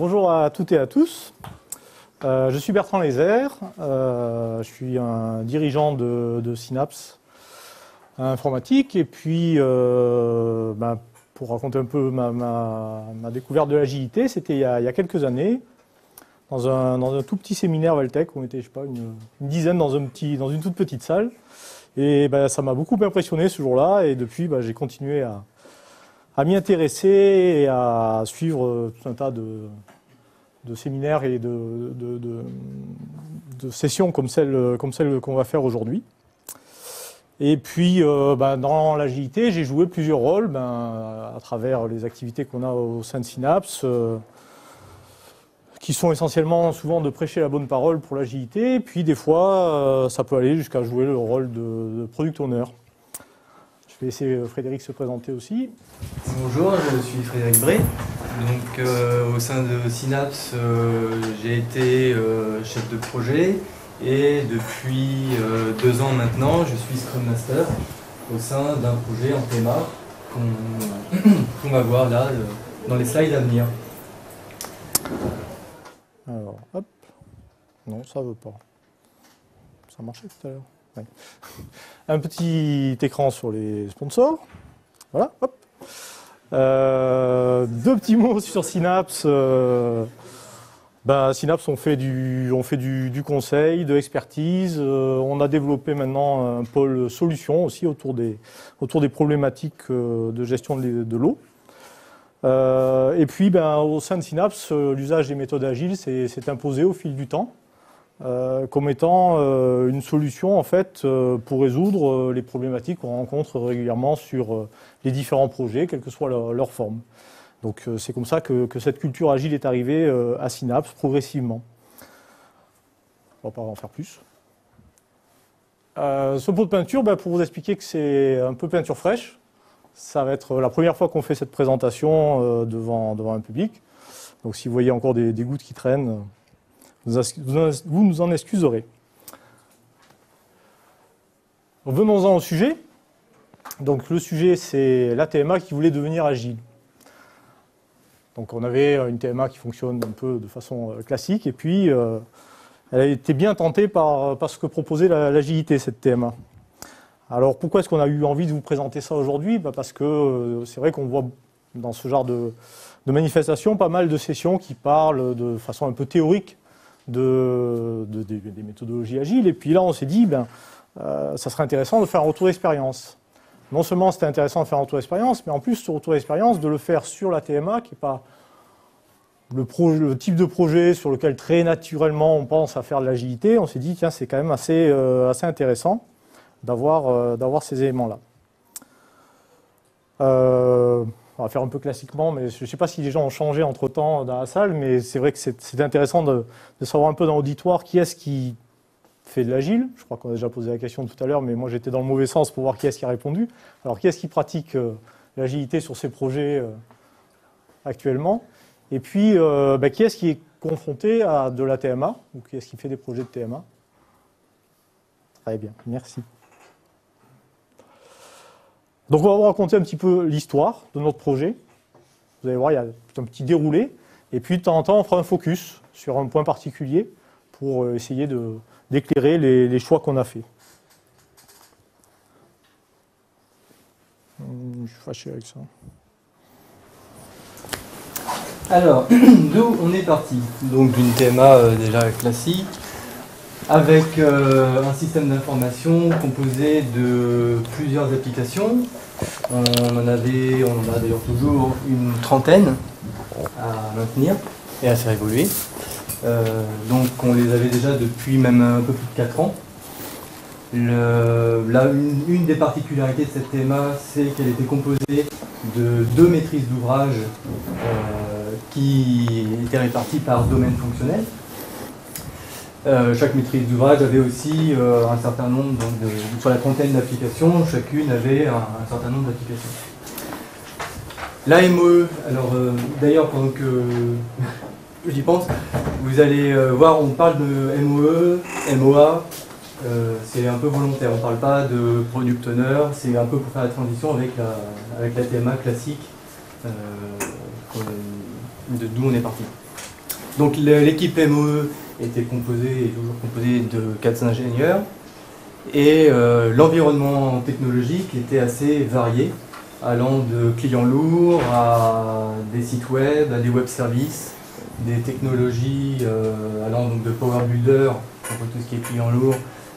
bonjour à toutes et à tous. Je suis Bertrand Lézère, je suis un dirigeant de Synapse Informatique et puis pour raconter un peu ma découverte de l'agilité, c'était il y a quelques années dans un tout petit séminaire Valtech, on était je sais pas, une dizaine dans une toute petite salle et ça m'a beaucoup impressionné ce jour-là et depuis j'ai continué à m'y intéresser et à suivre tout un tas de séminaires et de sessions comme celle qu'on va faire aujourd'hui. Et puis, dans l'agilité, j'ai joué plusieurs rôles à travers les activités qu'on a au sein de Synapse, qui sont essentiellement souvent de prêcher la bonne parole pour l'agilité. Puis des fois, ça peut aller jusqu'à jouer le rôle de product owner. Je vais laisser Frédéric se présenter aussi. Bonjour, je suis Frédéric Bré. Donc, au sein de Synapse, j'ai été chef de projet et depuis 2 ans maintenant, je suis Scrum Master au sein d'un projet en TMA qu'on va voir là dans les slides à venir. Alors, hop. Non, ça ne veut pas. Ça marchait tout à l'heure. Ouais. Un petit écran sur les sponsors. Voilà, hop. 2 petits mots sur Synapse. Synapse, on fait du conseil, de l'expertise. On a développé maintenant un pôle solutions aussi autour des problématiques de gestion de l'eau. Et puis, au sein de Synapse, l'usage des méthodes agiles s'est imposé au fil du temps comme étant une solution en fait pour résoudre les problématiques qu'on rencontre régulièrement sur les différents projets, quelle que soit leur forme. Donc c'est comme ça que cette culture agile est arrivée à Synapse progressivement. On ne va pas en faire plus. Ce pot de peinture, pour vous expliquer que c'est un peu peinture fraîche, ça va être la première fois qu'on fait cette présentation devant un public. Donc si vous voyez encore des gouttes qui traînent, vous nous en excuserez. Venons-en au sujet. Donc le sujet, c'est la TMA qui voulait devenir agile. Donc on avait une TMA qui fonctionne un peu de façon classique, et puis elle a été bien tentée par ce que proposait l'agilité, cette TMA. Alors pourquoi est-ce qu'on a eu envie de vous présenter ça aujourd'hui ? Parce que c'est vrai qu'on voit dans ce genre de manifestations pas mal de sessions qui parlent de façon un peu théorique des méthodologies agiles. Et puis là, on s'est dit, ça serait intéressant de faire un retour d'expérience. Non seulement c'était intéressant de faire un retour d'expérience, mais en plus, ce retour d'expérience, de le faire sur la TMA, qui n'est pas le type de projet sur lequel très naturellement on pense à faire de l'agilité. On s'est dit, tiens, c'est quand même assez intéressant d'avoir ces éléments-là. On va faire un peu classiquement, mais je ne sais pas si les gens ont changé entre-temps dans la salle, mais c'est vrai que c'est intéressant de savoir un peu dans l'auditoire qui est-ce qui fait de l'agile. Je crois qu'on a déjà posé la question tout à l'heure, mais moi j'étais dans le mauvais sens pour voir qui est-ce qui a répondu. Alors qui est-ce qui pratique l'agilité sur ces projets actuellement? Et puis qui est-ce qui est confronté à de la TMA, ou qui est-ce qui fait des projets de TMA? Très bien, merci. Donc on va vous raconter un petit peu l'histoire de notre projet. Vous allez voir, il y a un petit déroulé. Et puis de temps en temps, on fera un focus sur un point particulier pour essayer d'éclairer les choix qu'on a faits. Je suis fâché avec ça. Alors, d'où on est parti? Donc d'une TMA déjà classique, avec un système d'information composé de plusieurs applications. On en a d'ailleurs toujours une trentaine à maintenir et à faire évoluer. Donc on les avait déjà depuis même un peu plus de 4 ans. Une des particularités de cette TMA, c'est qu'elle était composée de 2 maîtrises d'ouvrage qui étaient réparties par domaine fonctionnel. Chaque maîtrise d'ouvrage avait aussi un certain nombre, sur la trentaine d'applications, chacune avait un certain nombre d'applications. La MOE, alors d'ailleurs pendant que j'y pense, vous allez voir, on parle de MOE, MOA, c'est un peu volontaire, on ne parle pas de product owner, c'est un peu pour faire la transition avec la TMA classique d'où on est parti. Donc l'équipe MOE était composée, est toujours composée de 4 ingénieurs, et l'environnement technologique était assez varié, allant de clients lourds à des sites web, à des web services, des technologies allant donc de Power Builder, pour tout ce qui est client lourd,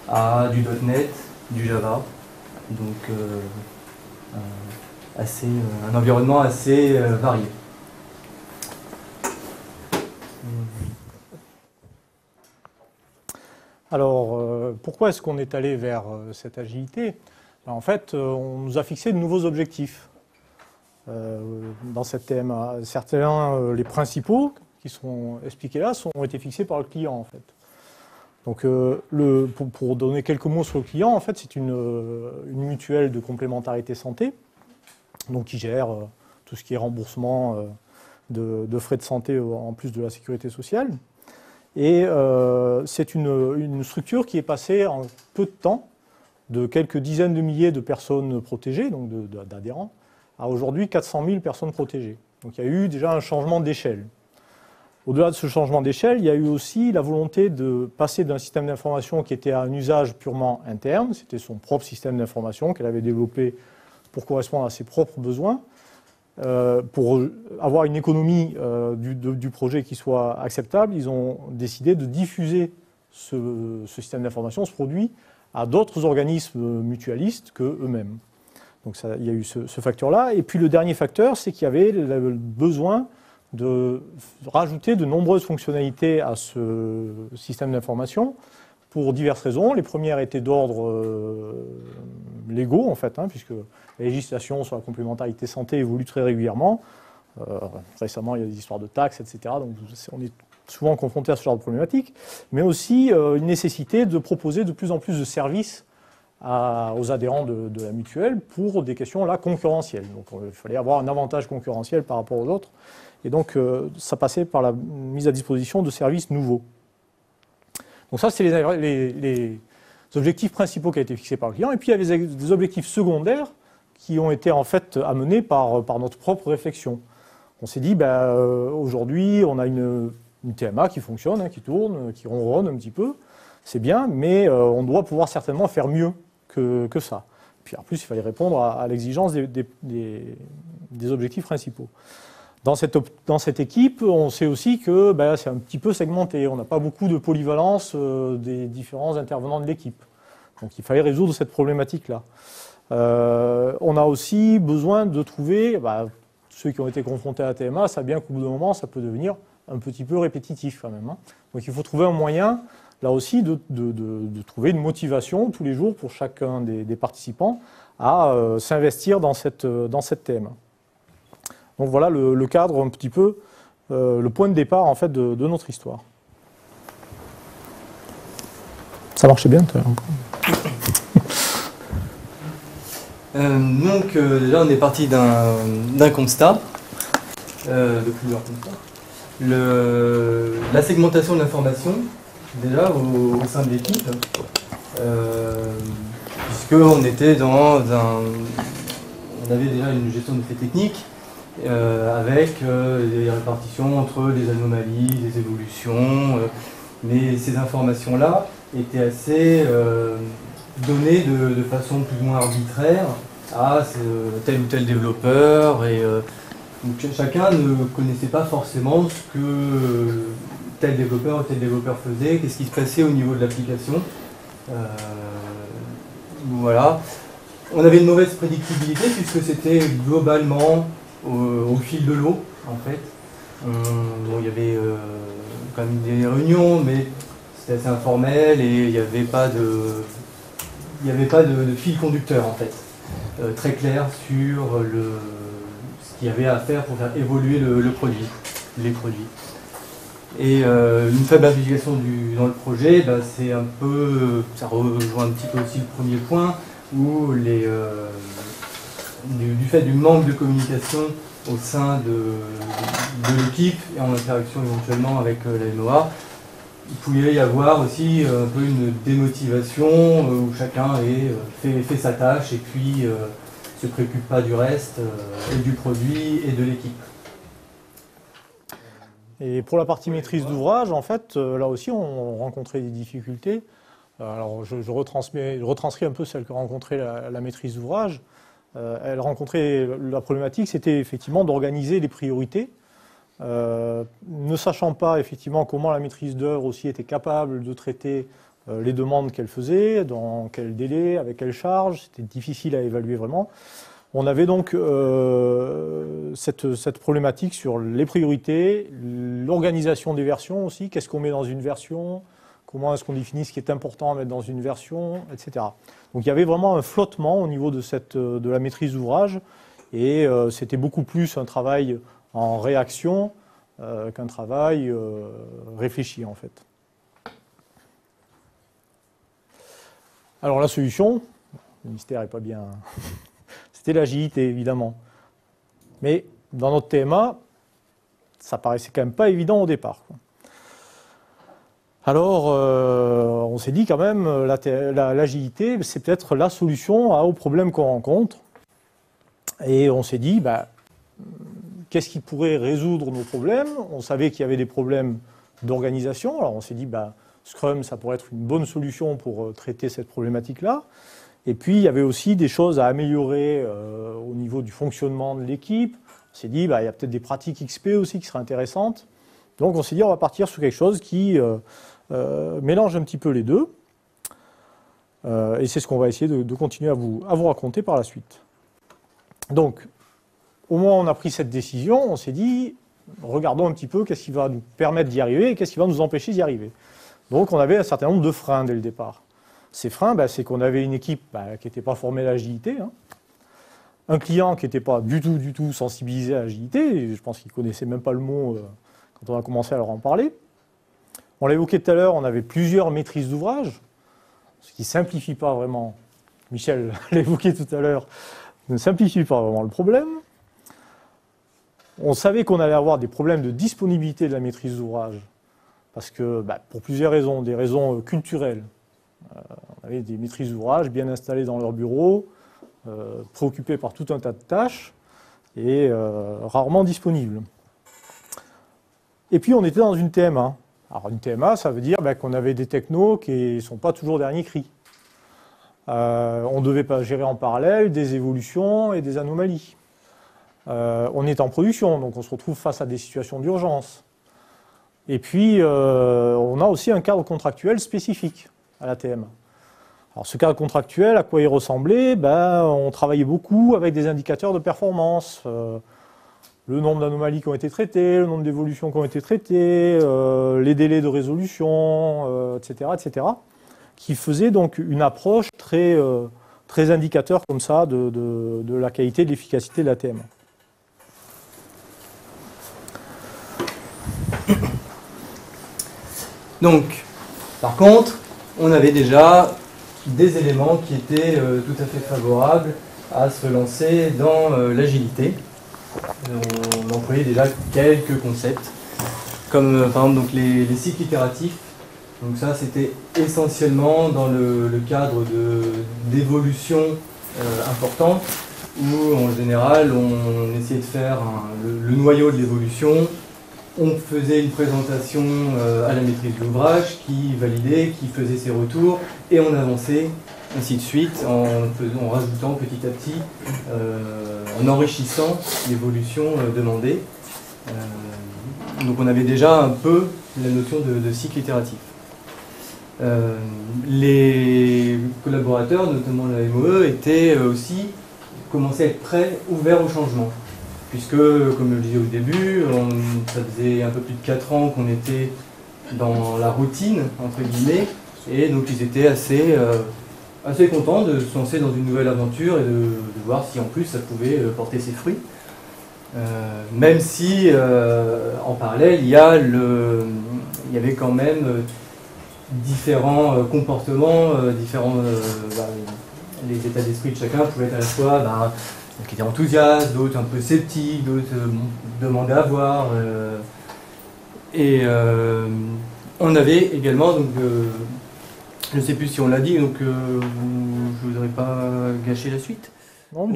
à du .NET, du Java. Donc un environnement assez varié. Alors, pourquoi est-ce qu'on est allé vers cette agilité? En fait, on nous a fixé de nouveaux objectifs dans cette TMA. Certains, les principaux, qui sont expliqués là, ont été fixés par le client, en fait. Donc, pour donner quelques mots sur le client, en fait, c'est une mutuelle de complémentarité santé, donc qui gère tout ce qui est remboursement de frais de santé en plus de la sécurité sociale. Et c'est une structure qui est passée en peu de temps de quelques dizaines de milliers de personnes protégées, donc d'adhérents, à aujourd'hui 400 000 personnes protégées. Donc il y a eu déjà un changement d'échelle. Au-delà de ce changement d'échelle, il y a eu aussi la volonté de passer d'un système d'information qui était à un usage purement interne, c'était son propre système d'information qu'elle avait développé pour correspondre à ses propres besoins, pour avoir une économie du projet qui soit acceptable. Ils ont décidé de diffuser ce système d'information, ce produit, à d'autres organismes mutualistes qu'eux-mêmes. Donc il y a eu ce facteur-là. Et puis le dernier facteur, c'est qu'il y avait le besoin de rajouter de nombreuses fonctionnalités à ce système d'information pour diverses raisons. Les premières étaient d'ordre légaux, en fait, puisque la législation sur la complémentarité santé évolue très régulièrement. Récemment, il y a des histoires de taxes, etc. Donc on est souvent confronté à ce genre de problématiques, mais aussi une nécessité de proposer de plus en plus de services aux adhérents de la mutuelle pour des questions là concurrentielles. Donc il fallait avoir un avantage concurrentiel par rapport aux autres. Et donc ça passait par la mise à disposition de services nouveaux. Donc ça, c'est les objectifs principaux qui ont été fixés par le client. Et puis il y avait des objectifs secondaires qui ont été en fait amenés par notre propre réflexion. On s'est dit, aujourd'hui, on a une TMA qui fonctionne, qui tourne, qui ronronne un petit peu. C'est bien, mais on doit pouvoir certainement faire mieux que ça. Puis en plus, il fallait répondre à l'exigence des objectifs principaux. Dans cette équipe, on sait aussi que c'est un petit peu segmenté. On n'a pas beaucoup de polyvalence des différents intervenants de l'équipe. Donc il fallait résoudre cette problématique-là. On a aussi besoin de trouver, ceux qui ont été confrontés à la TMA savent bien qu'au bout d'un moment, ça peut devenir un petit peu répétitif quand même. Donc il faut trouver un moyen, là aussi, de trouver une motivation tous les jours pour chacun des participants à s'investir dans cette TMA. Donc voilà le cadre un petit peu, le point de départ en fait de notre histoire. Ça marchait bien, toi. Donc là on est parti d'un constat, de plusieurs constats. La segmentation de l'information, déjà au sein de l'équipe, puisqu'on était on avait déjà une gestion de faits techniques, avec des répartitions entre les anomalies, les évolutions, mais ces informations-là étaient assez données de façon plus ou moins arbitraire à tel ou tel développeur, et donc chacun ne connaissait pas forcément ce que tel développeur ou tel développeur faisait, qu'est-ce qui se passait au niveau de l'application. Voilà. On avait une mauvaise prédictibilité puisque c'était globalement au fil de l'eau, en fait. Bon, il y avait quand même des réunions, mais c'était assez informel et il n'y avait pas de fil conducteur, en fait, très clair sur ce qu'il y avait à faire pour faire évoluer les produits. Et une faible implication dans le projet, c'est un peu, ça rejoint un petit peu aussi le premier point, où du fait du manque de communication au sein de l'équipe et en interaction éventuellement avec la MOA, il pouvait y avoir aussi un peu une démotivation où chacun fait sa tâche et puis se préoccupe pas du reste, et du produit et de l'équipe. Et pour la partie maîtrise d'ouvrage, en fait, là aussi, on rencontrait des difficultés. Alors, je retranscris un peu celle que rencontrait la maîtrise d'ouvrage. Elle rencontrait la problématique, c'était effectivement d'organiser les priorités. Ne sachant pas effectivement comment la maîtrise d'œuvre aussi était capable de traiter les demandes qu'elle faisait, dans quel délai, avec quelle charge, c'était difficile à évaluer vraiment. On avait donc cette problématique sur les priorités, l'organisation des versions aussi, qu'est-ce qu'on met dans une version, comment est-ce qu'on définit ce qui est important à mettre dans une version, etc. Donc il y avait vraiment un flottement au niveau de la maîtrise d'ouvrage, et c'était beaucoup plus un travail en réaction qu'un travail réfléchi en fait. Alors la solution, le mystère n'est pas bien... C'était l'agilité, évidemment. Mais dans notre TMA, ça paraissait quand même pas évident au départ. Alors, on s'est dit quand même, l'agilité, c'est peut-être la solution aux problèmes qu'on rencontre. Et on s'est dit, qu'est-ce qui pourrait résoudre nos problèmes? On savait qu'il y avait des problèmes d'organisation. Alors on s'est dit, Scrum, ça pourrait être une bonne solution pour traiter cette problématique-là. Et puis, il y avait aussi des choses à améliorer au niveau du fonctionnement de l'équipe. On s'est dit, il y a peut-être des pratiques XP aussi qui seraient intéressantes. Donc, on s'est dit, on va partir sur quelque chose qui mélange un petit peu les deux. Et c'est ce qu'on va essayer de continuer à vous raconter par la suite. Donc, au moment où on a pris cette décision, on s'est dit, regardons un petit peu qu'est-ce qui va nous permettre d'y arriver et qu'est-ce qui va nous empêcher d'y arriver. Donc, on avait un certain nombre de freins dès le départ. Ces freins, c'est qu'on avait une équipe qui n'était pas formée à l'agilité, un client qui n'était pas du tout sensibilisé à l'agilité, je pense qu'il ne connaissait même pas le mot quand on a commencé à leur en parler. On l'a évoqué tout à l'heure, on avait plusieurs maîtrises d'ouvrage, ce qui ne simplifie pas vraiment, Michel l'a évoqué tout à l'heure, ne simplifie pas vraiment le problème. On savait qu'on allait avoir des problèmes de disponibilité de la maîtrise d'ouvrage, parce que pour plusieurs raisons, des raisons culturelles. On avait des maîtrises d'ouvrage bien installées dans leur bureau, préoccupés par tout un tas de tâches et rarement disponibles. Et puis on était dans une TMA. Alors une TMA, ça veut dire qu'on avait des technos qui ne sont pas toujours dernier cri. On ne devait pas gérer en parallèle des évolutions et des anomalies. On est en production, donc on se retrouve face à des situations d'urgence. Et puis on a aussi un cadre contractuel spécifique à la TMA. Alors ce cadre contractuel, à quoi il ressemblait? On travaillait beaucoup avec des indicateurs de performance. Le nombre d'anomalies qui ont été traitées, le nombre d'évolutions qui ont été traitées, les délais de résolution, etc., etc., qui faisaient donc une approche très indicateur comme ça de la qualité et de l'efficacité de la TMA. Donc, par contre, on avait déjà des éléments qui étaient tout à fait favorables à se lancer dans l'agilité. On employait déjà quelques concepts, comme par exemple donc, les cycles itératifs. Donc ça, c'était essentiellement dans le cadre d'évolution importante, où en général, on essayait de faire le noyau de l'évolution. On faisait une présentation à la maîtrise de l'ouvrage qui validait, qui faisait ses retours, et on avançait, ainsi de suite, en rajoutant petit à petit, en enrichissant l'évolution demandée. Donc on avait déjà un peu la notion de cycle itératif. Les collaborateurs, notamment la MOE, étaient aussi commençaient à être prêts, ouverts au changement. Puisque, comme je le disais au début, ça faisait un peu plus de 4 ans qu'on était dans la routine, entre guillemets, et donc ils étaient assez contents de se lancer dans une nouvelle aventure et de voir si en plus ça pouvait porter ses fruits. Même si, en parallèle, il y avait quand même différents comportements, les états d'esprit de chacun pouvaient être à la fois... qui étaient enthousiastes, d'autres un peu sceptiques, d'autres demandaient à voir. On avait également, donc, je ne sais plus si on l'a dit, donc je ne voudrais pas gâcher la suite. Non,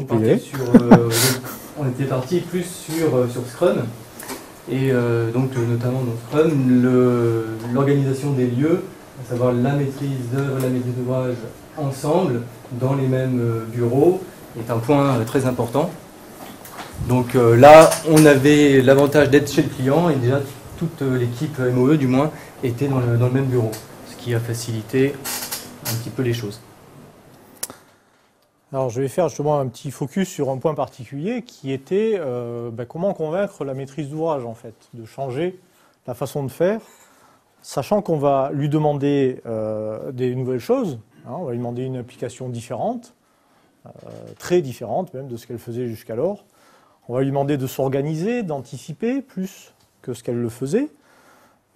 on était parti plus sur Scrum. et donc notamment dans Scrum, l'organisation des lieux, à savoir la maîtrise d'œuvre et la maîtrise d'ouvrage ensemble, dans les mêmes bureaux, est un point très important. Donc là, on avait l'avantage d'être chez le client, et déjà toute l'équipe MOE, du moins, était dans le même bureau, ce qui a facilité un petit peu les choses. Alors je vais faire justement un petit focus sur un point particulier qui était comment convaincre la maîtrise d'ouvrage en fait, de changer la façon de faire, sachant qu'on va lui demander des nouvelles choses, hein, on va lui demander une application différente, très différente même de ce qu'elle faisait jusqu'alors. On va lui demander de s'organiser, d'anticiper plus que ce qu'elle le faisait.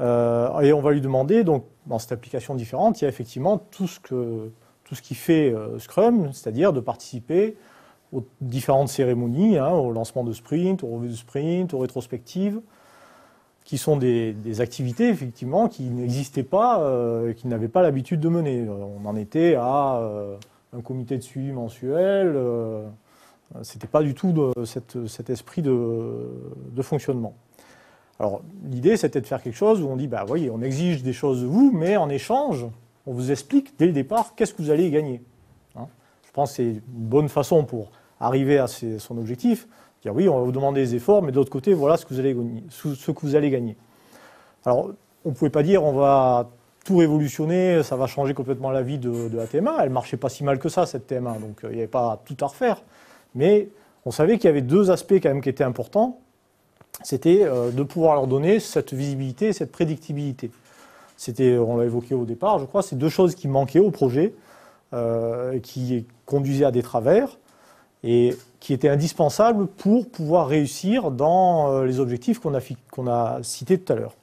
Et on va lui demander, donc, dans cette application différente, il y a effectivement tout ce qui fait Scrum, c'est-à-dire de participer aux différentes cérémonies, hein, au lancement de sprint, aux revues de sprint, aux rétrospectives, qui sont des activités, effectivement, qui n'existaient pas, qui n'avaient pas l'habitude de mener. On en était à un comité de suivi mensuel, c'était pas du tout cet esprit de fonctionnement. Alors, l'idée, c'était de faire quelque chose où on dit, bah, voyez, on exige des choses de vous, mais en échange, on vous explique dès le départ qu'est-ce que vous allez gagner. Hein, je pense que c'est une bonne façon pour arriver à son objectif. Dire oui, on va vous demander des efforts, mais de l'autre côté, voilà ce que vous allez gagner. Alors, on ne pouvait pas dire on va tout révolutionner, ça va changer complètement la vie de la TMA. Elle ne marchait pas si mal que ça, cette TMA, donc il n'y avait pas tout à refaire. Mais on savait qu'il y avait deux aspects quand même qui étaient importants. C'était de pouvoir leur donner cette visibilité et cette prédictibilité. C'était, on l'a évoqué au départ, je crois, c'est deux choses qui manquaient au projet, qui conduisaient à des travers et qui étaient indispensables pour pouvoir réussir dans les objectifs qu'on a cités tout à l'heure.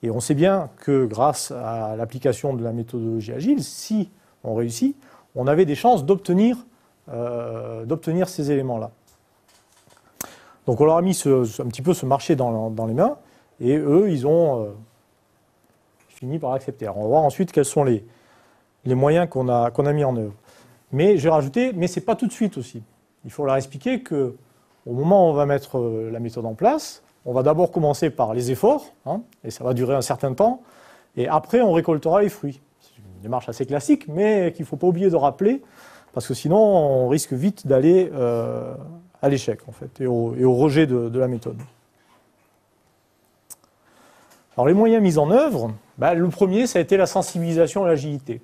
Et on sait bien que grâce à l'application de la méthodologie agile, si on réussit, on avait des chances d'obtenir ces éléments-là. Donc on leur a mis un petit peu ce marché dans les mains, et eux, ils ont fini par accepter. Alors on va voir ensuite quels sont les moyens qu'on a mis en œuvre. Mais j'ai rajouté, mais ce n'est pas tout de suite aussi. Il faut leur expliquer qu'au moment où on va mettre la méthode en place, on va d'abord commencer par les efforts, hein, et ça va durer un certain temps, et après on récoltera les fruits. C'est une démarche assez classique, mais qu'il ne faut pas oublier de rappeler, parce que sinon on risque vite d'aller à l'échec en fait, et au rejet de la méthode. Alors les moyens mis en œuvre, le premier, ça a été la sensibilisation à l'agilité.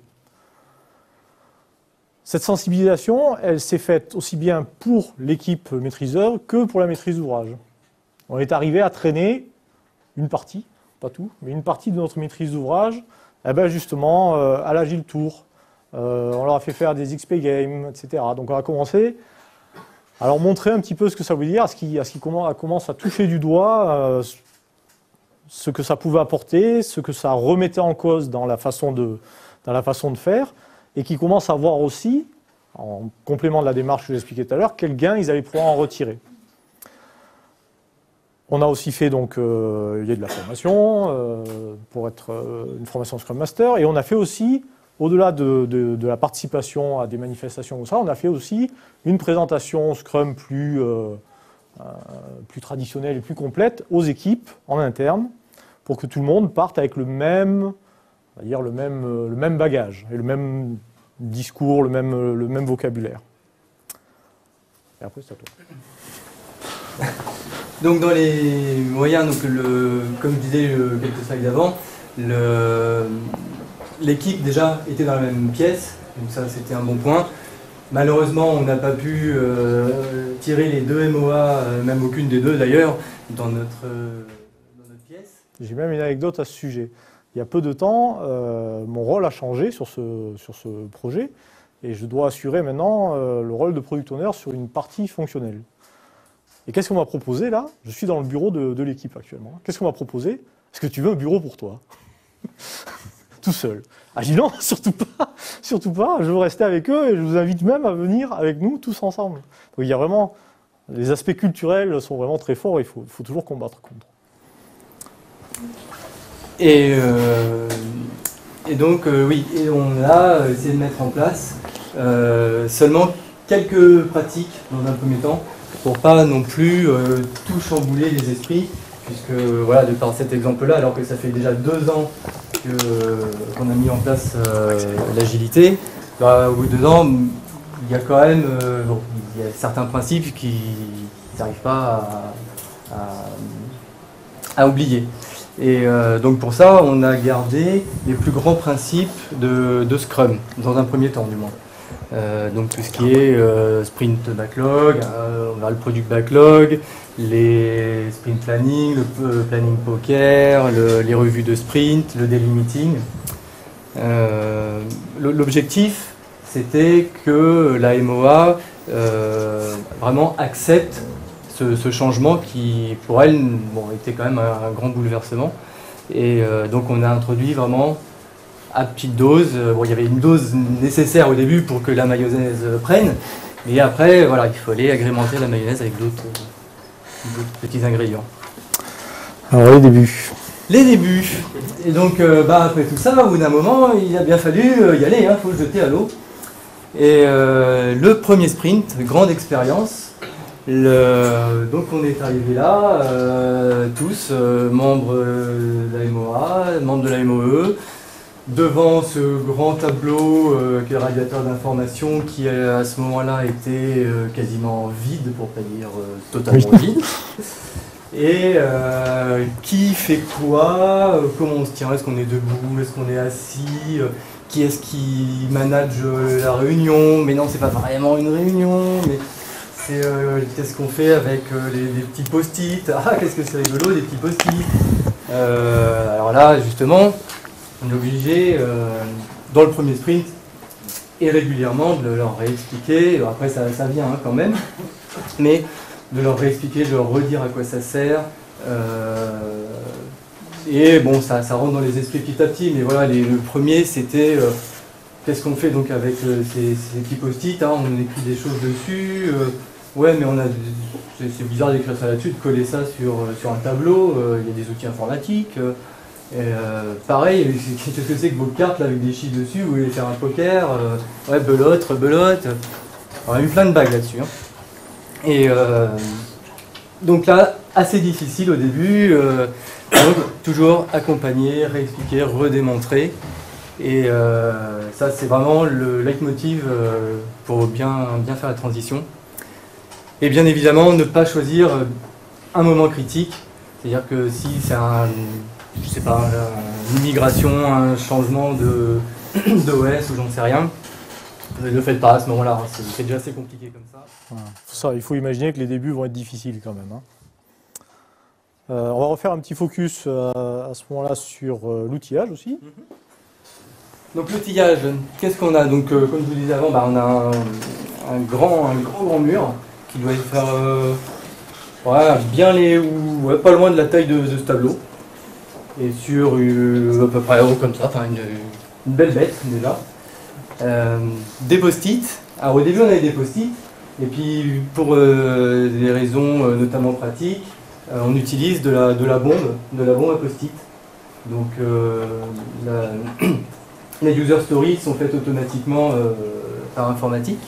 Cette sensibilisation, elle s'est faite aussi bien pour l'équipe maîtrise d'œuvre que pour la maîtrise d'ouvrage. On est arrivé à traîner une partie, pas tout, mais une partie de notre maîtrise d'ouvrage, justement à l'Agile Tour. On leur a fait faire des XP Games, etc. Donc on a commencé à leur montrer un petit peu ce que ça veut dire, à ce qui commence à toucher du doigt ce que ça pouvait apporter, ce que ça remettait en cause dans la façon de faire, et qui commence à voir aussi, en complément de la démarche que j'expliquais tout à l'heure, quels gains ils allaient pouvoir en retirer. On a aussi fait donc il y a de la formation pour être une formation Scrum Master, et on a fait aussi, au-delà de la participation à des manifestations comme ça, on a fait aussi une présentation Scrum plus traditionnelle et plus complète aux équipes en interne, pour que tout le monde parte avec le même bagage, et le même discours, le même vocabulaire. Et après, c'est à toi. Donc dans les moyens, comme je disais quelques slides avant, l'équipe déjà était dans la même pièce, donc ça c'était un bon point. Malheureusement, on n'a pas pu tirer les deux MOA, même aucune des deux d'ailleurs, dans notre pièce. J'ai même une anecdote à ce sujet. Il y a peu de temps, mon rôle a changé sur ce projet, et je dois assurer maintenant le rôle de product owner sur une partie fonctionnelle. Et qu'est-ce qu'on m'a proposé là? Je suis dans le bureau de l'équipe actuellement. Qu'est-ce qu'on m'a proposé? Est-ce que tu veux un bureau pour toi? Tout seul. Ah, j'ai dit non, surtout pas, je veux rester avec eux, et je vous invite même à venir avec nous tous ensemble. Donc il y a vraiment, les aspects culturels sont vraiment très forts, il faut toujours combattre contre. Et donc oui, et on a essayé de mettre en place seulement quelques pratiques dans un premier temps, pour pas non plus tout chambouler les esprits, puisque voilà, de par cet exemple-là, alors que ça fait déjà 2 ans qu'on a mis en place l'agilité, au bout de 2 ans, il y a quand même il y a certains principes qui n'arrivent pas à oublier. Et donc pour ça, on a gardé les plus grands principes de Scrum, dans un premier temps du moins. Donc tout ce qui est sprint backlog, on a le product backlog, les sprint planning, le planning poker, les revues de sprint, le daily meeting. L'objectif, c'était que la MOA vraiment accepte ce changement qui, pour elle, était quand même un grand bouleversement. Et donc on a introduit vraiment à petite dose. Il y avait une dose nécessaire au début pour que la mayonnaise prenne, mais après, voilà, il fallait agrémenter la mayonnaise avec d'autres petits ingrédients. Alors les débuts. Les débuts. Et donc, après tout ça, au bout d'un moment, il a bien fallu y aller, il faut le jeter à l'eau. Et le premier sprint, grande expérience. Donc on est arrivé là, tous, membres de la MOA, membres de la MOE, devant ce grand tableau qui est le radiateur d'information qui à ce moment-là était quasiment vide, pour pas dire totalement vide. Et qui fait quoi, comment on se tient, est-ce qu'on est debout, est-ce qu'on est assis, qui est-ce qui manage la réunion, mais non, c'est pas vraiment une réunion, mais c'est qu'est-ce qu'on fait avec les petits post-it, qu'est-ce que c'est rigolo, des petits post-it. Alors là, justement, on est obligé, dans le premier sprint, et régulièrement, de leur réexpliquer, après ça vient quand même, mais de leur réexpliquer, de leur redire à quoi ça sert. Et bon, ça rentre dans les esprits petit à petit, mais voilà, le premier, c'était qu'est-ce qu'on fait donc avec ces petits post-it, on écrit des choses dessus. Ouais, mais c'est bizarre d'écrire ça là-dessus, de coller ça sur un tableau. Il y a des outils informatiques. Pareil, qu'est-ce que c'est que vos cartes là, avec des chiffres dessus, vous voulez faire un poker, ouais, belote, rebelote. On a eu plein de bagues là-dessus. Et donc là, assez difficile au début, donc toujours accompagner, réexpliquer, redémontrer. Et ça, c'est vraiment le leitmotiv pour bien faire la transition. Et bien évidemment, ne pas choisir un moment critique. C'est-à-dire que si c'est une migration, un changement d'OS ou j'en sais rien, ne le faites pas à ce moment-là. C'est déjà assez compliqué comme ça. Ouais. Il faut imaginer que les débuts vont être difficiles quand même. On va refaire un petit focus à ce moment-là sur l'outillage aussi. Donc l'outillage, qu'est-ce qu'on a? Donc comme je vous disais avant, on a un grand mur qui doit faire pas loin de la taille de ce tableau. Et sur à peu près haut comme ça, enfin une belle bête déjà. Des post-it. Alors au début on avait des post-it, et puis pour des raisons notamment pratiques, on utilise de la bombe à post-it. Donc les user stories sont faites automatiquement par informatique,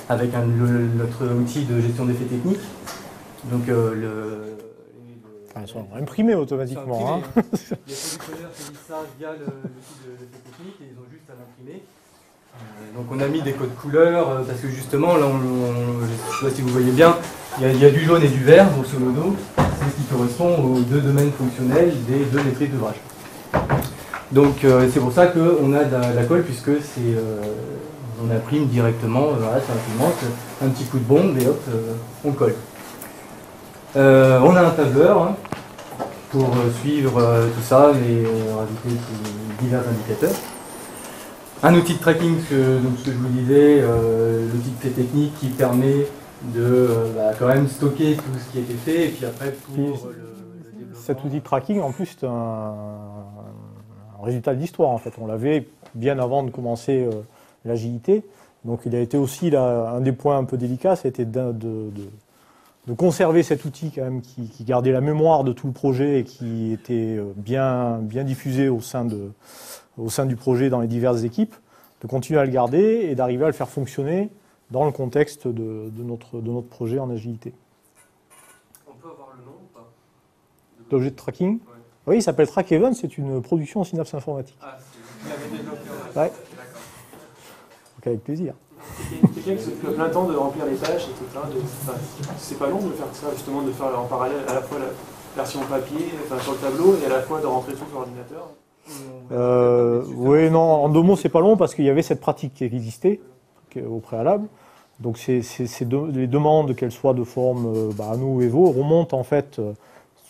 avec notre outil de gestion d'effets techniques. Donc elles sont imprimées automatiquement. Les producteurs saisissent ça via l'outil d'effets techniques et ils ont juste à l'imprimer. Donc on a mis des codes couleurs parce que justement, là, je ne sais pas si vous voyez bien, il y a du jaune et du vert, grosso modo. C'est ce qui correspond aux 2 domaines fonctionnels des 2 maîtrises d'ouvrage. Donc c'est pour ça qu'on a de la colle, puisque on imprime directement, voilà, ça imprimante, un petit coup de bombe et hop, on colle. On a un tableur pour suivre tout ça et rajouter divers indicateurs. Un outil de tracking, donc ce que je vous disais, l'outil de fait technique qui permet de quand même stocker tout ce qui a été fait et puis après pour le développement. Cet outil de tracking en plus c'est un résultat de l'histoire en fait. On l'avait bien avant de commencer l'agilité. Donc il a été aussi là, un des points un peu délicats, c'était de conserver cet outil quand même qui gardait la mémoire de tout le projet et qui était bien diffusé au sein du projet dans les diverses équipes, de continuer à le garder et d'arriver à le faire fonctionner dans le contexte de notre projet en agilité. On peut avoir le nom ou pas? d'objets de tracking. Ouais. Oui, il s'appelle Track Event, c'est une production Synapse Informatique. Ah, vous l'avez développé Ouais. D'accord. Donc avec plaisir. Quelqu'un qui s'occupe plein de temps de remplir les tâches, etc. C'est pas long de faire ça, justement, de faire en parallèle à la fois la version papier, enfin sur le tableau, et à la fois de rentrer tout sur l'ordinateur. Oui, non, en 2 mots, c'est pas long parce qu'il y avait cette pratique qui existait au préalable. Donc les demandes, qu'elles soient de forme ANO ou EVO, remontent en fait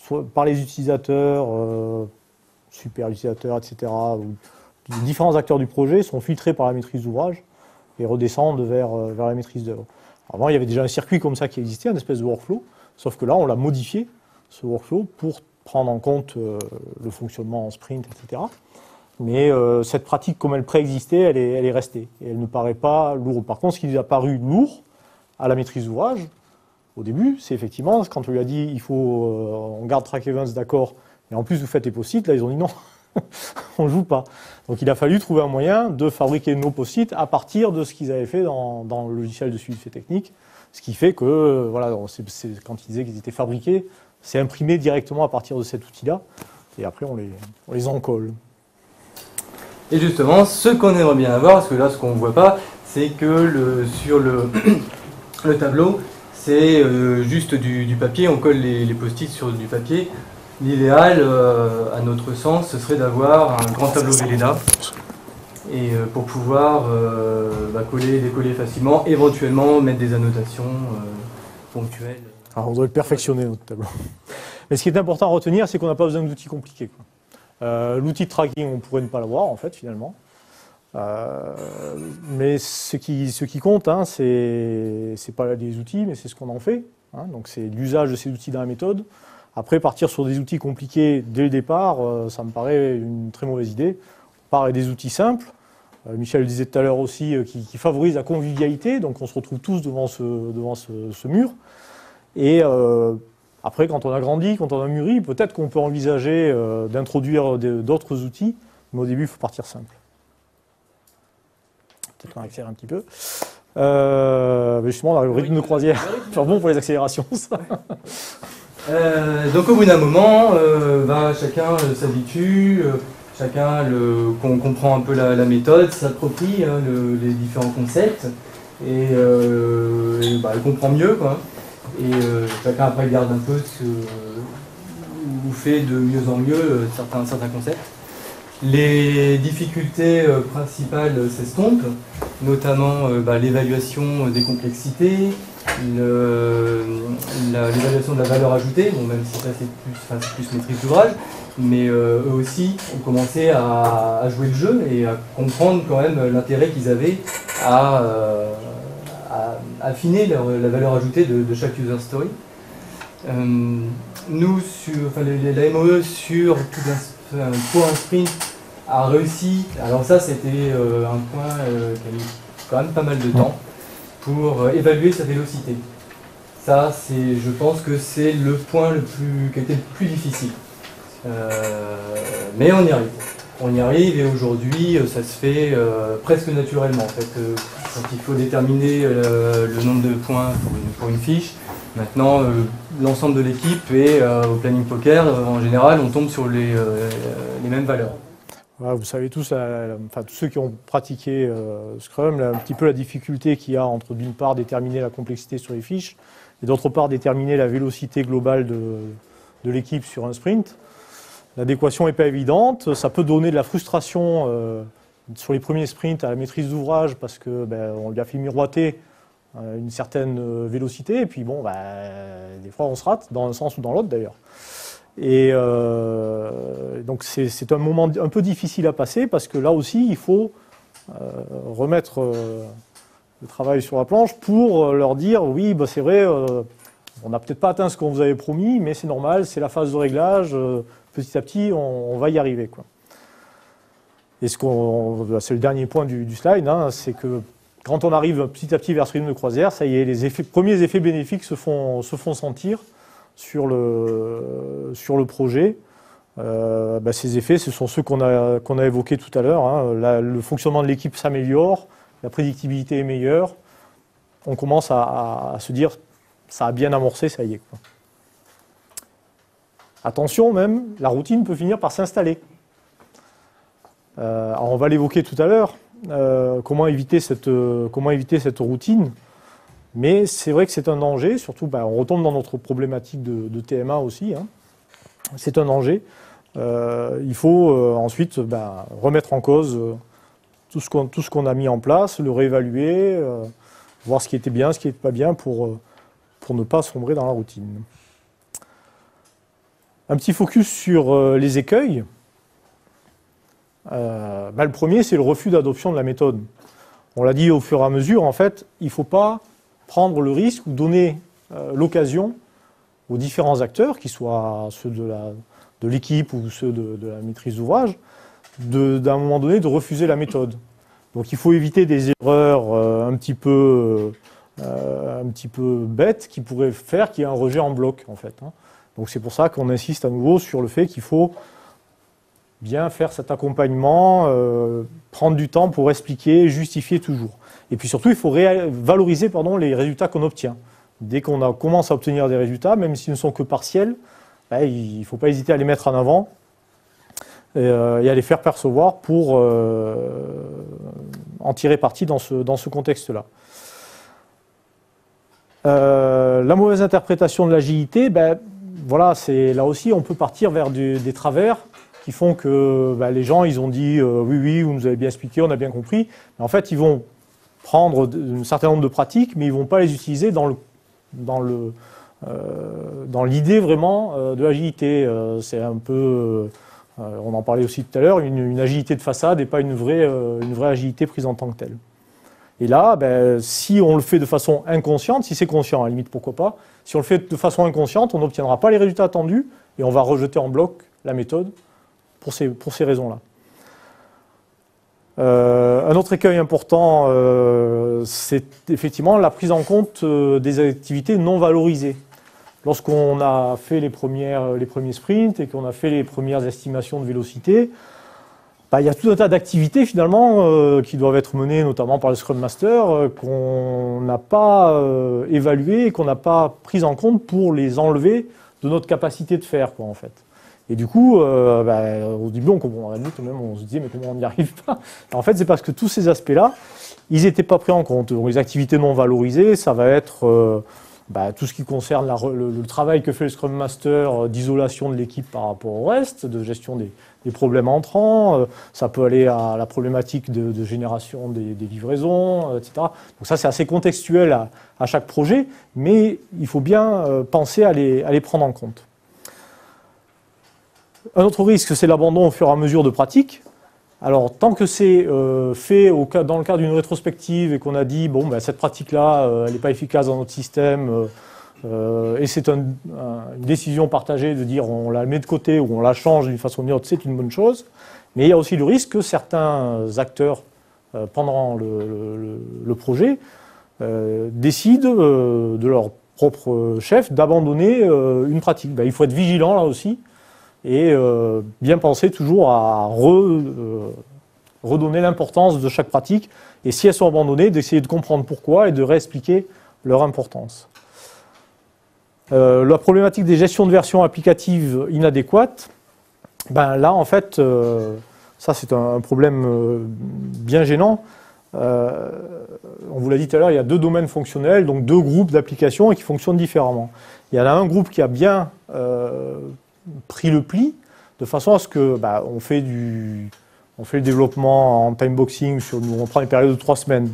soit par les utilisateurs, super utilisateurs, etc. Ou les différents acteurs du projet sont filtrés par la maîtrise d'ouvrage et redescendent vers la maîtrise d'œuvre. Avant, il y avait déjà un circuit comme ça qui existait, une espèce de workflow, sauf que là, on l'a modifié, ce workflow, pour prendre en compte le fonctionnement en sprint, etc. Mais cette pratique, comme elle préexistait, elle est restée. Et elle ne paraît pas lourde. Par contre, ce qui nous a paru lourd à la maîtrise d'ouvrage, au début, c'est effectivement, quand on lui a dit, il faut, on garde Track Events, d'accord, et en plus vous faites les post-it, là ils ont dit non, on ne joue pas. Donc il a fallu trouver un moyen de fabriquer nos post-it à partir de ce qu'ils avaient fait dans le logiciel de suivi technique. Ce qui fait que, voilà, quand ils disaient qu'ils étaient fabriqués, c'est imprimé directement à partir de cet outil-là. Et après, on les encolle. Et justement, ce qu'on aimerait bien avoir, parce que là, ce qu'on ne voit pas, c'est que sur le tableau, c'est juste du papier, on colle les post-it sur du papier. L'idéal, à notre sens, ce serait d'avoir un grand tableau Velleda, et pour pouvoir décoller facilement, éventuellement mettre des annotations ponctuelles. Alors, on doit le perfectionner, notre tableau. Mais ce qui est important à retenir, c'est qu'on n'a pas besoin d'outils compliqués, quoi. L'outil de tracking, on pourrait ne pas l'avoir, en fait, finalement. Mais ce qui compte, hein, c'est pas des outils, mais c'est ce qu'on en fait. Hein. Donc, c'est l'usage de ces outils dans la méthode. Après, partir sur des outils compliqués dès le départ, ça me paraît une très mauvaise idée. On part avec des outils simples. Michel le disait tout à l'heure aussi, qui favorisent la convivialité. Donc, on se retrouve tous devant ce mur. Et après, quand on a grandi, quand on a mûri, peut-être qu'on peut envisager d'introduire d'autres outils, mais au début, il faut partir simple. Peut-être qu'on accélère un petit peu. Mais justement, on a le rythme de croisière. C'est bon pour les accélérations, ça. Donc au bout d'un moment, chacun s'habitue, chacun comprend un peu la méthode, s'approprie les différents concepts, et il comprend mieux, quoi. Et chacun après garde un peu ou fait de mieux en mieux certains concepts. Les difficultés principales s'estompent, notamment l'évaluation des complexités, l'évaluation de la valeur ajoutée, bon, même si ça c'est plus maîtrise d'ouvrage, mais eux aussi ont commencé à jouer le jeu et à comprendre quand même l'intérêt qu'ils avaient à affiner la valeur ajoutée de chaque user story. Nous, la MOE sur pour un sprint a réussi, alors ça c'était un point qui a mis quand même pas mal de temps pour évaluer sa vélocité. Ça, je pense que c'est le point qui a été le plus difficile. Mais on y arrive. On y arrive et aujourd'hui ça se fait presque naturellement en fait. Quand il faut déterminer le nombre de points pour une fiche, maintenant l'ensemble de l'équipe et au planning poker, en général on tombe sur les mêmes valeurs. Voilà, vous savez tous, tous ceux qui ont pratiqué Scrum, un petit peu la difficulté qu'il y a entre d'une part déterminer la complexité sur les fiches et d'autre part déterminer la vélocité globale de l'équipe sur un sprint. L'adéquation n'est pas évidente, ça peut donner de la frustration sur les premiers sprints à la maîtrise d'ouvrage parce que on lui a fait miroiter une certaine vélocité et puis des fois on se rate dans un sens ou dans l'autre d'ailleurs. Et donc c'est un moment un peu difficile à passer parce que là aussi il faut remettre le travail sur la planche pour leur dire oui c'est vrai, on n'a peut-être pas atteint ce qu'on vous avait promis mais c'est normal, c'est la phase de réglage. Petit à petit, on va y arriver, quoi. Et c'est le dernier point du slide, hein, c'est que quand on arrive petit à petit vers ce rythme de croisière, ça y est, les premiers effets bénéfiques se font sentir sur le projet. Ces effets, ce sont ceux qu'on a évoqués tout à l'heure. Hein. Le fonctionnement de l'équipe s'améliore, la prédictibilité est meilleure. On commence à se dire, ça a bien amorcé, ça y est, quoi. attention même, la routine peut finir par s'installer. Alors on va l'évoquer tout à l'heure, comment éviter cette routine. Mais c'est vrai que c'est un danger, surtout on retombe dans notre problématique de TMA aussi. Hein. C'est un danger. Il faut ensuite remettre en cause tout ce qu'on a mis en place, le réévaluer, voir ce qui était bien, ce qui n'était pas bien pour ne pas sombrer dans la routine. Un petit focus sur les écueils. Le premier, c'est le refus d'adoption de la méthode. On l'a dit au fur et à mesure, en fait, il ne faut pas prendre le risque ou donner l'occasion aux différents acteurs, qu'ils soient ceux de l'équipe ou ceux de la maîtrise d'ouvrage, d'un moment donné, de refuser la méthode. Donc il faut éviter des erreurs un petit peu bêtes qui pourraient faire qu'il y ait un rejet en bloc, en fait. Hein. Donc c'est pour ça qu'on insiste à nouveau sur le fait qu'il faut bien faire cet accompagnement, prendre du temps pour expliquer, justifier toujours. Et puis surtout, il faut valoriser les résultats qu'on obtient. Dès qu'on commence à obtenir des résultats, même s'ils ne sont que partiels, il ne faut pas hésiter à les mettre en avant et à les faire percevoir pour en tirer parti dans ce contexte-là. La mauvaise interprétation de l'agilité, là aussi, on peut partir vers des travers qui font que les gens, ils ont dit oui, vous nous avez bien expliqué, on a bien compris. Mais en fait, ils vont prendre un certain nombre de pratiques, mais ils ne vont pas les utiliser dans l'idée vraiment de l'agilité. C'est un peu, on en parlait aussi tout à l'heure, une agilité de façade et pas une vraie agilité prise en tant que telle. Et là, si on le fait de façon inconsciente, si c'est conscient, à la limite, pourquoi pas, si on le fait de façon inconsciente, on n'obtiendra pas les résultats attendus et on va rejeter en bloc la méthode pour ces raisons-là. Un autre écueil important, c'est effectivement la prise en compte des activités non valorisées. Lorsqu'on a fait les premiers sprints et qu'on a fait les premières estimations de vélocité, il y a tout un tas d'activités finalement qui doivent être menées notamment par le Scrum Master qu'on n'a pas évaluées et qu'on n'a pas prises en compte pour les enlever de notre capacité de faire, en fait. Et du coup, au début, on se disait mais comment on n'y arrive pas? En fait, c'est parce que tous ces aspects-là, ils n'étaient pas pris en compte. Donc, les activités non valorisées, ça va être tout ce qui concerne le travail que fait le Scrum Master d'isolation de l'équipe par rapport au reste, de gestion des problèmes entrants. Ça peut aller à la problématique de génération des livraisons, etc. Donc ça, c'est assez contextuel à chaque projet, mais il faut bien penser à les prendre en compte. Un autre risque, c'est l'abandon au fur et à mesure de pratique. Alors, tant que c'est fait dans le cadre d'une rétrospective et qu'on a dit, cette pratique-là, elle n'est pas efficace dans notre système, et c'est une décision partagée de dire on la met de côté ou on la change d'une façon ou d'une autre, c'est une bonne chose. Mais il y a aussi le risque que certains acteurs, pendant le projet, décident de leur propre chef d'abandonner une pratique. Il faut être vigilant là aussi. Et bien penser toujours à redonner l'importance de chaque pratique. Et si elles sont abandonnées, d'essayer de comprendre pourquoi et de réexpliquer leur importance. La problématique des gestions de versions applicatives inadéquates, là en fait, ça c'est un problème bien gênant. On vous l'a dit tout à l'heure, il y a deux domaines fonctionnels, donc deux groupes d'applications et qui fonctionnent différemment. Il y en a un groupe qui a bien pris le pli, de façon à ce que on fait le développement en timeboxing, on prend des périodes de 3 semaines.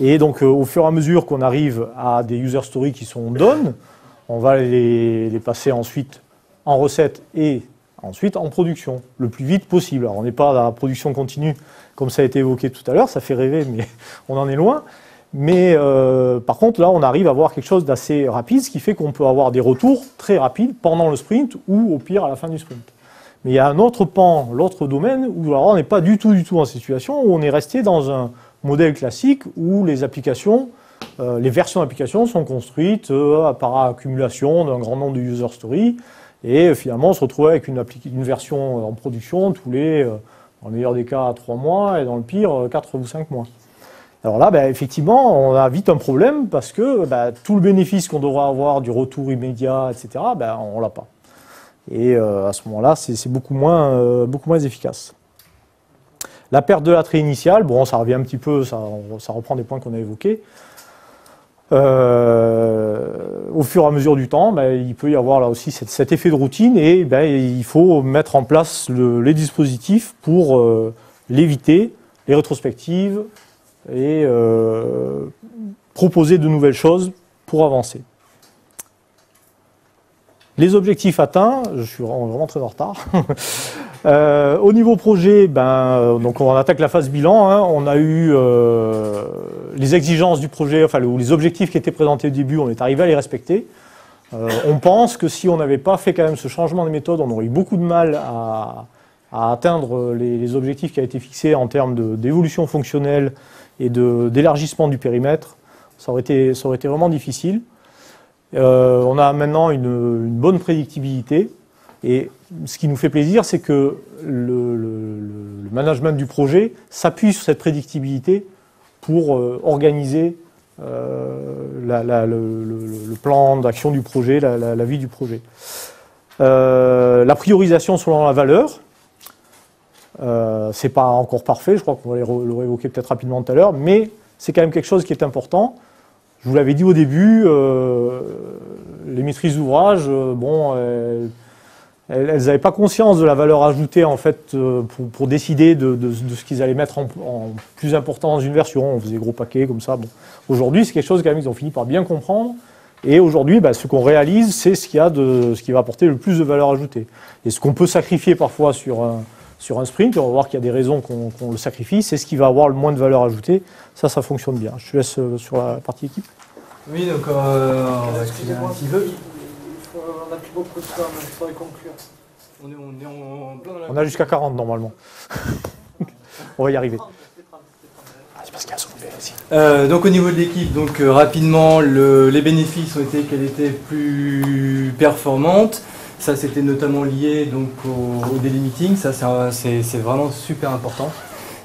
Et donc au fur et à mesure qu'on arrive à des user stories qui sont done, on va les passer ensuite en recette et ensuite en production, le plus vite possible. Alors on n'est pas dans la production continue comme ça a été évoqué tout à l'heure, ça fait rêver, mais on en est loin. Mais par contre, là, on arrive à avoir quelque chose d'assez rapide, ce qui fait qu'on peut avoir des retours très rapides pendant le sprint ou au pire à la fin du sprint. Mais il y a un autre pan, l'autre domaine, où alors, on n'est pas du tout en situation, où on est resté dans un modèle classique où les applications, les versions d'applications sont construites par accumulation d'un grand nombre de user stories. Et finalement, on se retrouve avec une version en production tous les, dans le meilleur des cas, 3 mois et dans le pire, 4 ou 5 mois. Alors là, effectivement, on a vite un problème parce que tout le bénéfice qu'on devrait avoir du retour immédiat, etc., on ne l'a pas. Et à ce moment-là, c'est beaucoup moins efficace. La perte de l'attrait initial, bon, ça revient un petit peu, ça reprend des points qu'on a évoqués. Au fur et à mesure du temps, il peut y avoir là aussi cet effet de routine et il faut mettre en place les dispositifs pour l'éviter, les rétrospectives et proposer de nouvelles choses pour avancer. Les objectifs atteints, je suis vraiment très en retard. Au niveau projet, donc on attaque la phase bilan. Hein. On a eu les exigences du projet, ou les objectifs qui étaient présentés au début, on est arrivé à les respecter. On pense que si on n'avait pas fait quand même ce changement de méthode, on aurait eu beaucoup de mal à atteindre les objectifs qui ont été fixés en termes d'évolution fonctionnelle et d'élargissement du périmètre. Ça aurait été vraiment difficile. On a maintenant une bonne prédictibilité et ce qui nous fait plaisir, c'est que le management du projet s'appuie sur cette prédictibilité pour organiser le plan d'action du projet, la vie du projet. La priorisation selon la valeur, c'est pas encore parfait, je crois qu'on va le réévoquer peut-être rapidement tout à l'heure, mais c'est quand même quelque chose qui est important. Je vous l'avais dit au début, les maîtrises d'ouvrage, elles n'avaient pas conscience de la valeur ajoutée en fait pour décider de ce qu'ils allaient mettre en plus important dans une version. On faisait gros paquets comme ça. Bon. Aujourd'hui, c'est quelque chose quand même qu'ils ont fini par bien comprendre. Et aujourd'hui, ce qu'on réalise, c'est ce qui va apporter le plus de valeur ajoutée. Et ce qu'on peut sacrifier parfois sur un sprint, et on va voir qu'il y a des raisons qu'on le sacrifie, c'est ce qui va avoir le moins de valeur ajoutée. Ça fonctionne bien. Je te laisse sur la partie équipe. Oui, donc on va expliquer un petit peu. On a plus beaucoup de temps, mais il faudrait conclure. On est en plein dans la... On a jusqu'à 40 normalement. On va y arriver. C'est parce qu'il y a soulevé aussi. Donc au niveau de l'équipe, rapidement, les bénéfices ont été qu'elle était plus performante. Ça, c'était notamment lié donc, au delimiting. Ça, c'est vraiment super important.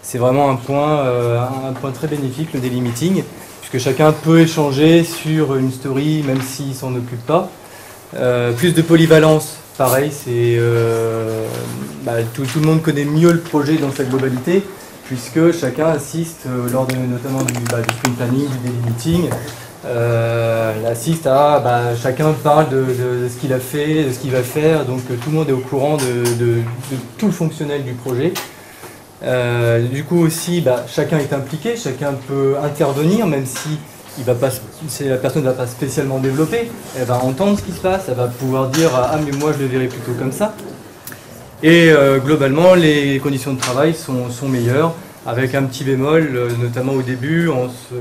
C'est vraiment un point très bénéfique, le delimiting, puisque chacun peut échanger sur une story, même s'il ne s'en occupe pas. Plus de polyvalence, pareil, tout le monde connaît mieux le projet dans sa globalité, puisque chacun assiste lors notamment du sprint planning, du delimiting. Assiste à chacun parle de ce qu'il a fait, de ce qu'il va faire, donc tout le monde est au courant de tout le fonctionnel du projet. Du coup aussi, chacun est impliqué, chacun peut intervenir, même si la personne ne va pas spécialement développer, elle va entendre ce qui se passe, elle va pouvoir dire « Ah mais moi je le verrais plutôt comme ça ». Et globalement, les conditions de travail sont meilleures, avec un petit bémol, notamment au début, en se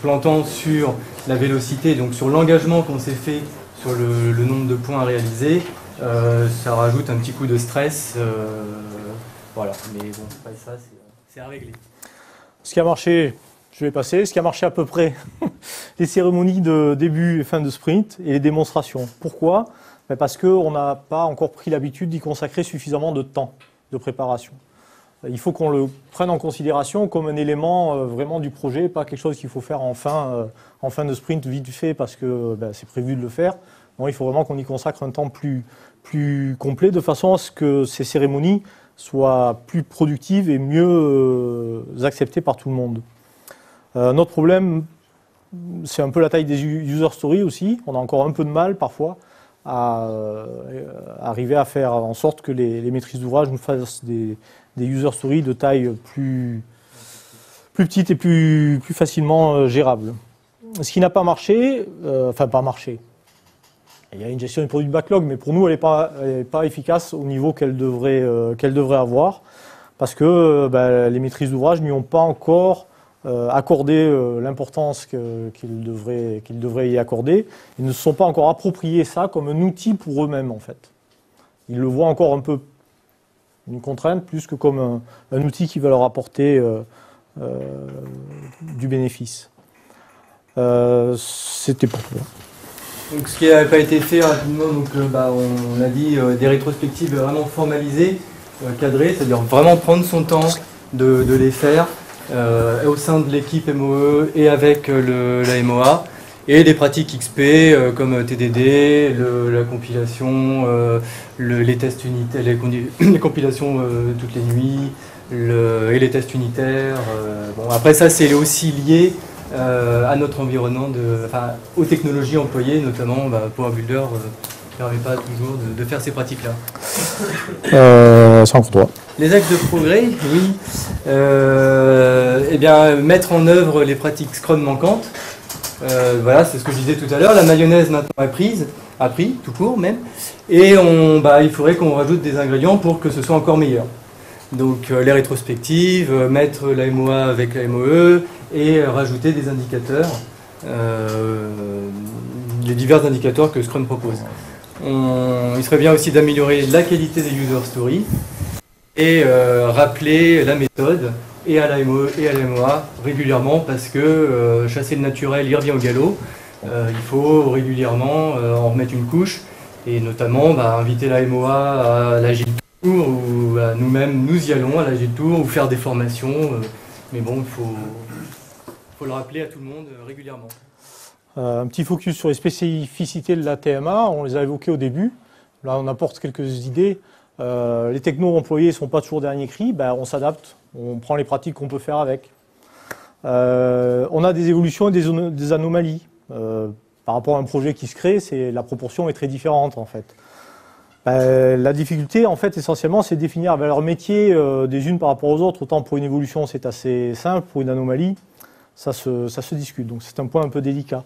plantant sur la vélocité, donc sur l'engagement qu'on s'est fait sur le nombre de points à réaliser, ça rajoute un petit coup de stress. Voilà, mais bon, ça c'est à régler. Ce qui a marché, je vais passer, ce qui a marché à peu près, les cérémonies de début et fin de sprint et les démonstrations. Pourquoi ? Parce qu'on n'a pas encore pris l'habitude d'y consacrer suffisamment de temps de préparation. Il faut qu'on le prenne en considération comme un élément vraiment du projet, pas quelque chose qu'il faut faire en fin de sprint vite fait parce que c'est prévu de le faire. Non, il faut vraiment qu'on y consacre un temps plus complet de façon à ce que ces cérémonies soient plus productives et mieux acceptées par tout le monde. Notre problème, c'est un peu la taille des user stories aussi. On a encore un peu de mal parfois à arriver à faire en sorte que les maîtrises d'ouvrage nous fassent des user stories de taille plus petites et plus facilement gérables. Ce qui n'a pas marché, pas marché. Il y a une gestion du produit de backlog, mais pour nous, elle n'est pas efficace au niveau qu'elle devrait avoir, parce que les maîtrises d'ouvrage n'y ont pas encore accordé l'importance qu'ils devraient y accorder. Ils ne se sont pas encore approprié ça comme un outil pour eux-mêmes, en fait. Ils le voient encore un peu une contrainte, plus que comme un outil qui va leur apporter du bénéfice. C'était pour toi. Donc, ce qui n'a pas été fait rapidement, on a dit des rétrospectives vraiment formalisées, cadrées, c'est-à-dire vraiment prendre son temps de les faire au sein de l'équipe MOE et avec la MOA. Et des pratiques XP comme TDD, la compilation, les tests unitaires, les compilations toutes les nuits, et les tests unitaires. Bon, après ça, c'est aussi lié à notre environnement, aux technologies employées, notamment Power Builder ne permet pas toujours de faire ces pratiques-là. C'est encore toi. Les axes de progrès, oui. Eh bien, mettre en œuvre les pratiques Scrum manquantes. Voilà, c'est ce que je disais tout à l'heure. La mayonnaise maintenant a pris, tout court même. Et il faudrait qu'on rajoute des ingrédients pour que ce soit encore meilleur. Donc les rétrospectives, mettre la MOA avec la MOE et rajouter des indicateurs, les divers indicateurs que Scrum propose. Il serait bien aussi d'améliorer la qualité des user stories et rappeler la méthode et à la MOE et à la MOA régulièrement parce que chasser le naturel, il revient au galop. Il faut régulièrement en remettre une couche et notamment inviter la MOA à l'Agile Tour ou nous-mêmes nous y allons à l'Agile Tour ou faire des formations. Mais bon, il faut le rappeler à tout le monde régulièrement. Un petit focus sur les spécificités de la TMA, on les a évoquées au début. Là, on apporte quelques idées. Les technos employés ne sont pas toujours dernier cri, on s'adapte, on prend les pratiques qu'on peut faire avec. On a des évolutions et des anomalies. Par rapport à un projet qui se crée, la proportion est très différente en fait. La difficulté, en fait, essentiellement, c'est de définir la valeur métier des unes par rapport aux autres. Autant pour une évolution, c'est assez simple, pour une anomalie, ça se discute. Donc c'est un point un peu délicat.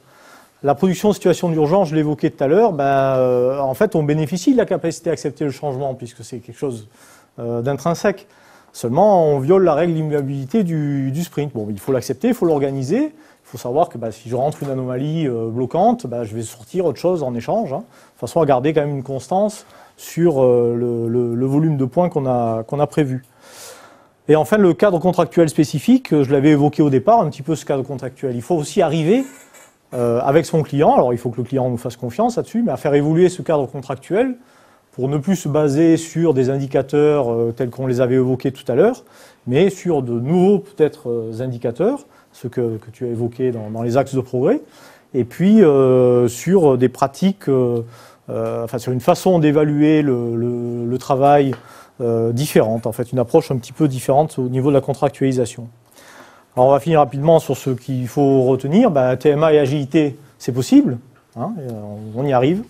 La production en situation d'urgence, je l'évoquais tout à l'heure, en fait, on bénéficie de la capacité à accepter le changement, puisque c'est quelque chose d'intrinsèque. Seulement, on viole la règle d'immuabilité du sprint. Bon, il faut l'accepter, il faut l'organiser. Il faut savoir que si je rentre une anomalie bloquante, je vais sortir autre chose en échange, de façon à garder quand même une constance sur le volume de points qu'on a prévu. Et enfin, le cadre contractuel spécifique, je l'avais évoqué au départ, un petit peu ce cadre contractuel. Il faut aussi arriver avec son client, alors il faut que le client nous fasse confiance là-dessus, mais à faire évoluer ce cadre contractuel pour ne plus se baser sur des indicateurs tels qu'on les avait évoqués tout à l'heure, mais sur de nouveaux peut-être indicateurs, ceux que tu as évoqués dans les axes de progrès, et puis sur des pratiques, sur une façon d'évaluer le travail différente, en fait, une approche un petit peu différente au niveau de la contractualisation. Alors on va finir rapidement sur ce qu'il faut retenir. TMA et agilité, c'est possible, on y arrive.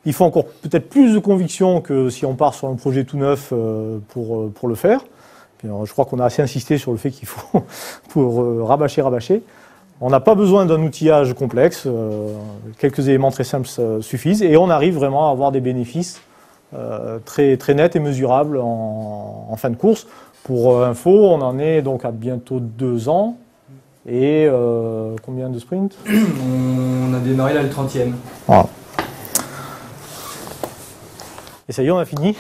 Il faut encore peut-être plus de conviction que si on part sur un projet tout neuf pour le faire. Puis, je crois qu'on a assez insisté sur le fait qu'il faut pour rabâcher. On n'a pas besoin d'un outillage complexe, quelques éléments très simples suffisent et on arrive vraiment à avoir des bénéfices très, très nets et mesurables en fin de course. Pour info, on en est donc à bientôt 2 ans et combien de sprints? On a démarré là le 30e. Voilà. Et ça y est, on a fini.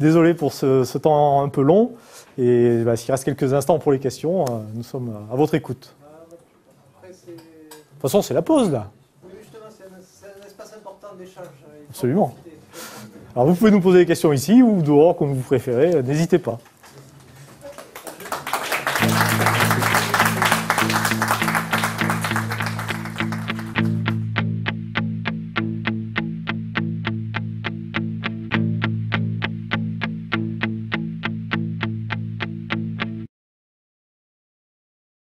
Désolé pour ce temps un peu long. Et s'il reste quelques instants pour les questions, nous sommes à votre écoute. De toute façon, c'est la pause là. Oui, justement, c'est un espace important d'échange. Absolument. Alors vous pouvez nous poser des questions ici ou dehors, comme vous préférez. N'hésitez pas.